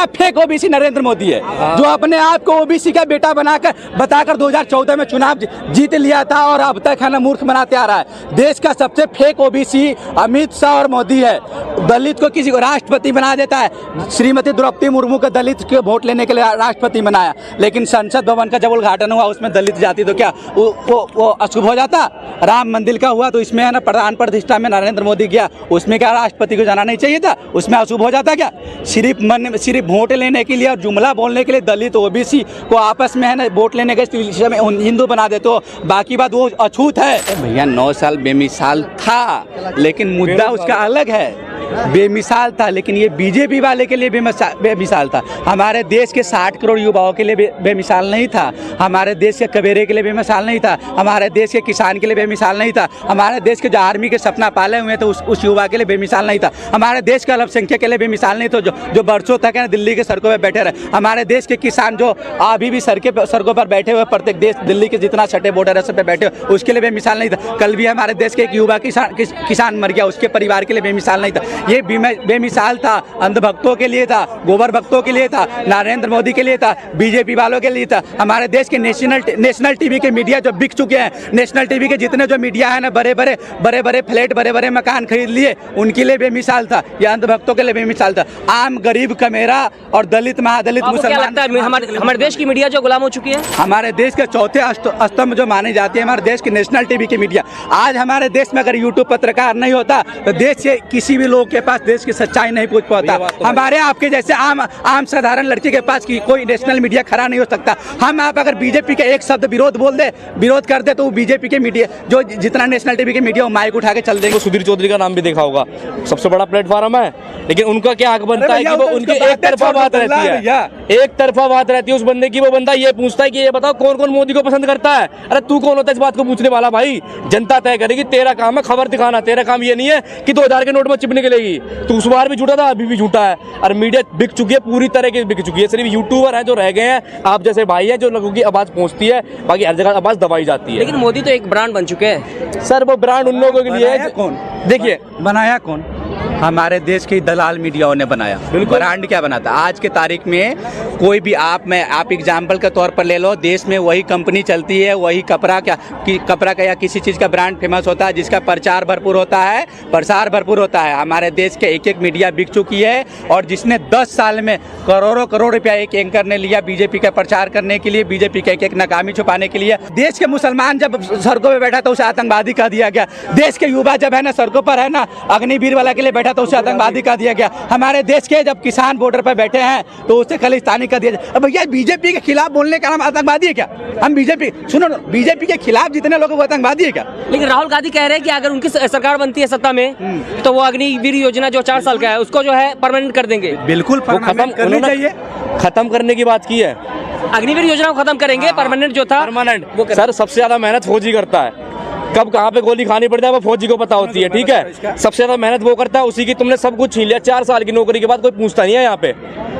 दूसरा fake OBC Narendra Modi है, जो अपने आप को ओबीसी का बेटा बताकर 2014 में चुनाव जीत लिया था और अब तक है ना मूर्ख बनाते आ रहा है। देश का सबसे फेक ओबीसी अमित शाह और मोदी है। दलित को किसी को राष्ट्रपति बना देता है। श्रीमती द्रौपदी मुर्मू को दलित के वोट लेने के लिए राष्ट्रपति बनाया, लेकिन संसद भवन का जब उद्घाटन हुआ उसमें दलित जाति तो क्या वो अशुभ हो जाता। राम मंदिर का हुआ तो इसमें है ना प्राण प्रतिष्ठा में नरेंद्र मोदी गया, उसमें क्या राष्ट्रपति को जाना नहीं चाहिए था, उसमें अशुभ हो जाता क्या। सिर्फ वोट लेने के लिए और जुमला बोलने के लिए दलित ओबीसी को आपस में है ना वोट लेने के में हिंदू बना देते हो, बाकी बात वो अछूत है। भैया 9 साल बेमिसाल था, लेकिन मुद्दा उसका अलग है। बेमिसाल था, लेकिन ये बीजेपी वाले के लिए बेमिसाल था। हमारे देश के 60 करोड़ युवाओं के लिए बेमिसाल नहीं था। हमारे देश के कबेरे के लिए बेमिसाल नहीं था। हमारे देश के किसान के लिए बेमिसाल नहीं था। हमारे देश के जो आर्मी के सपना पाले हुए थे उस युवा के लिए बेमिसाल नहीं था। हमारे देश के अल्पसंख्यक के लिए बेमिसाल नहीं था, जो बरसों तक है दिल्ली के सड़कों पर बैठे रहे। हमारे देश के किसान जो अभी भी सड़कों पर बैठे हुए, प्रत्येक देश दिल्ली के जितना छठे बॉर्डर है सब पे बैठे हुए, उसके लिए बेमिसाल नहीं था। कल भी हमारे देश के एक युवा किसान मर गया, उसके परिवार के लिए बेमिसाल नहीं था। ये बेमिसाल था, अंधभक्तों के लिए था, गोबर भक्तों के लिए था, नरेंद्र मोदी के लिए था, बीजेपी वालों के लिए था। हमारे देश के नेशनल टीवी के मीडिया जो बिक चुके हैं, नेशनल टीवी के जितने जो मीडिया है ना, बड़े बड़े फ्लैट, बड़े बड़े मकान खरीद लिए, उनके लिए बेमिसाल था। ये अंधभक्तों के लिए बेमिसाल था। आम गरीब कमेरा और दलित महादलित मुसलमान, हमारे देश की मीडिया जो गुलाम हो चुकी है, हमारे देश के चौथे स्तंभ जो माने जाते हैं हमारे देश के नेशनल टीवी की मीडिया। आज हमारे देश में अगर यूट्यूब पत्रकार नहीं होता तो देश के किसी भी लोग के पास देश की सच्चाई नहीं पूछ पाता। हमारे आपके जैसे आम साधारण लड़के के पास कोई नेशनल मीडिया खड़ा नहीं हो सकता। हम आप अगर बीजेपी के एक शब्द विरोध कर दे तो बीजेपी के मीडिया जो जितना नेशनल टीवी के मीडिया वो माइक उठा के चल देंगे। सुधीर चौधरी का नाम भी देखा होगा, सबसे बड़ा प्लेटफॉर्म है, लेकिन उनका क्या हक बनता है कि वो उनकी एक तरफा बात रहती है, एक तरफा बात रहती है उस बंदे की। वो बंदा ये पूछता है कि ये बताओ कौन कौन मोदी को पसंद करता है। अरे तू कौन होता है इस बात को पूछने वाला? भाई जनता तय करेगी, तेरा काम है खबर दिखाना, तेरा काम ये नहीं है कि 2000 के नोट में चिपने के लेगी। तो उस बार भी झूठा था, अभी भी झूठा है। और मीडिया बिक चुकी है, पूरी तरह की बिक चुकी है। सिर्फ यूट्यूबर हैं जो रह गए हैं, आप जैसे भाई हैं जो लोगों की आवाज पहुंचती है, बाकी हर जगह आवाज दबाई जाती है। लेकिन मोदी तो एक ब्रांड बन चुके हैं सर। वो ब्रांड उन लोगों के लिए है। कौन देखिए बनाया कौन? हमारे देश के दलाल मीडियाओं ने बनाया। ब्रांड क्या बनाता? आज के तारीख में कोई भी आप एग्जाम्पल के तौर पर ले लो, देश में वही कंपनी चलती है, वही कपड़ा का या किसी चीज़ का ब्रांड फेमस होता है जिसका प्रचार भरपूर होता है, प्रसार भरपूर होता है। हमारे देश के एक मीडिया बिक चुकी है, और जिसने 10 साल में करोड़ों रुपया एक एंकर ने लिया बीजेपी का प्रचार करने के लिए, बीजेपी का एक नाकामी छुपाने के लिए। देश के मुसलमान जब सड़कों पर बैठा तो उसे आतंकवादी कह दिया गया। देश के युवा जब है ना सड़कों पर है ना अग्निवीर वाला के लिए बैठा तो उसे आतंकवादी कह दिया गया। हमारे देश के जब किसान बॉर्डर पर बैठे हैं तो उसे खालिस्तानी कह दिया जाए। अब भैया बीजेपी के खिलाफ बोलने का नाम आतंकवादी है क्या? हम बीजेपी के खिलाफ जितने लोग वो आतंकवादी है क्या? लेकिन राहुल गांधी कह रहे हैं कि अगर उनकी सरकार बनती है सत्ता में तो वो अग्निवीर योजना जो 4 साल का है उसको जो है परमानेंट कर देंगे। बिल्कुल खत्म करने की बात की है। अग्निवीर योजना को खत्म करेंगे, परमानेंट जो था परमानेंट। वो सर सबसे ज्यादा मेहनत फौजी करता है, कब कहाँ पे गोली खानी पड़ता है वो फौजी को पता होती है, ठीक है। सबसे ज्यादा मेहनत वो करता है, उसी की तुमने सब कुछ छीन लिया। 4 साल की नौकरी के बाद कोई पूछता नहीं है यहाँ पे।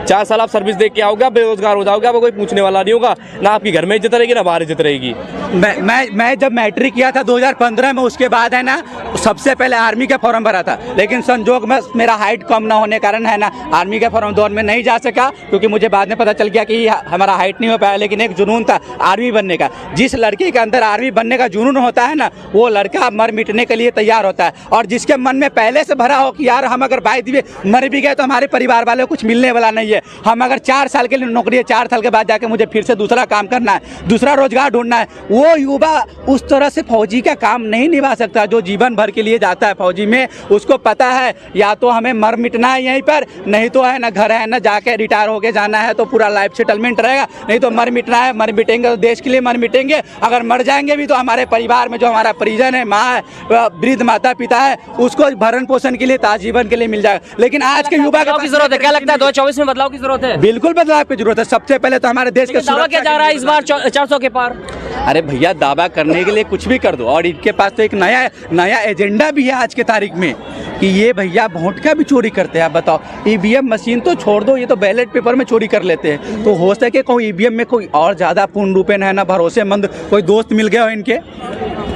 4 साल आप सर्विस देख के आओगे, बेरोजगार हो जाओगे, आपको कोई पूछने वाला नहीं होगा। ना आपकी घर में इज्जत रहेगी ना बाहर इज्जत रहेगी। मैं जब मैट्रिक किया था 2015 में, उसके बाद है ना सबसे पहले आर्मी का फॉर्म भरा था, लेकिन संजोग में मेरा हाइट कम ना होने कारण है ना आर्मी का फॉर्म दौर में नहीं जा सका, क्योंकि मुझे बाद में पता चल गया कि हमारा हाइट नहीं हो पाया। लेकिन एक जुनून था आर्मी बनने का। जिस लड़के के अंदर आर्मी बनने का जुनून होता है ना, वो लड़का मर मिटने के लिए तैयार होता है। और जिसके मन में पहले से भरा हो कि यार हम अगर बाई दिए मर भी गए तो हमारे परिवार वालों को कुछ मिलने वाला नहीं है, हम अगर 4 साल के लिए नौकरी है, 4 साल के बाद जाके मुझे फिर से दूसरा काम करना है, दूसरा रोजगार ढूंढना है, वो युवा उस तरह से फौजी का काम नहीं निभा सकता। जो जीवन भर के लिए जाता है फौजी में, उसको पता है या तो हमें मर मिटना है यहीं पर, नहीं तो है ना घर है ना जाके रिटायर होके जाना है तो पूरा लाइफ सेटलमेंट रहेगा, नहीं तो मर मिटना है। मर मिटेंगे तो देश के लिए मर मिटेंगे, अगर मर जाएंगे भी तो हमारे परिवार में जो हमारा परिजन है, माँ है, वृद्ध माता पिता है, उसको भरण पोषण के लिए आजीवन के लिए मिल जाएगा। लेकिन आज के युवा की जरूरत है, क्या लगता है 2024 में बदलाव की जरूरत है? बिल्कुल बदलाव की जरूरत है। सबसे पहले तो हमारे देश के दावा किया जा रहा है इस बार 400 के पार। अरे भैया दावा करने के लिए कुछ भी कर दो, और इनके पास तो एक नया एजेंडा भी है आज के तारीख में कि ये भैया वोट का भी चोरी करते हैं। आप बताओ, ईवीएम मशीन तो छोड़ दो, ये तो बैलेट पेपर में चोरी कर लेते हैं। तो हो सके कोई ईवीएम में कोई और ज़्यादा पूर्ण रूपेण है ना भरोसेमंद कोई दोस्त मिल गया हो इनके।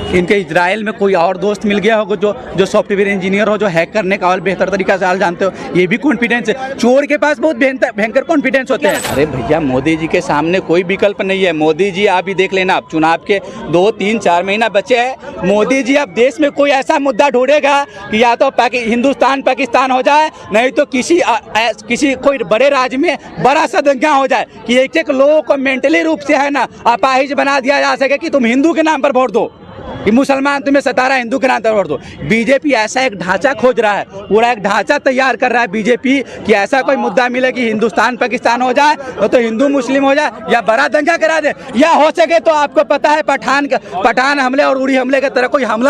इनके इजराइल में कोई और दोस्त मिल गया होगा जो सॉफ्टवेयर इंजीनियर हो, जो हैक करने का और बेहतर तरीका से हाल जानते हो, ये भी कॉन्फिडेंस है। चोर के पास बहुत भयंकर कॉन्फिडेंस होते हैं। अरे भैया, मोदी जी के सामने कोई विकल्प नहीं है। मोदी जी आप ही देख लेना, आप चुनाव के 2, 3, 4 महीना बचे हैं। मोदी जी अब देश में कोई ऐसा मुद्दा ढूंढेगा कि या तो हिंदुस्तान पाकिस्तान हो जाए, नहीं तो किसी कोई बड़े राज्य में बड़ा सा दंगा हो जाए कि एक लोगों को मेंटली रूप से है ना अपाहिज बना दिया जा सके कि तुम हिंदू के नाम पर वोट दो, कि मुसलमान तुम्हें सता रहा है, हिंदू के नाम पर वोट दो। बीजेपी ऐसा एक ढांचा खोज रहा है, पूरा एक ढांचा तैयार कर रहा है बीजेपी कि ऐसा कोई मुद्दा मिले कि हिंदुस्तान पाकिस्तान हो जाए, तो हिंदू मुस्लिम हो जाए या बड़ा दंगा करा दे, या हो सके तो आपको पता है पठान हमले और उड़ी हमले की तरह कोई हमला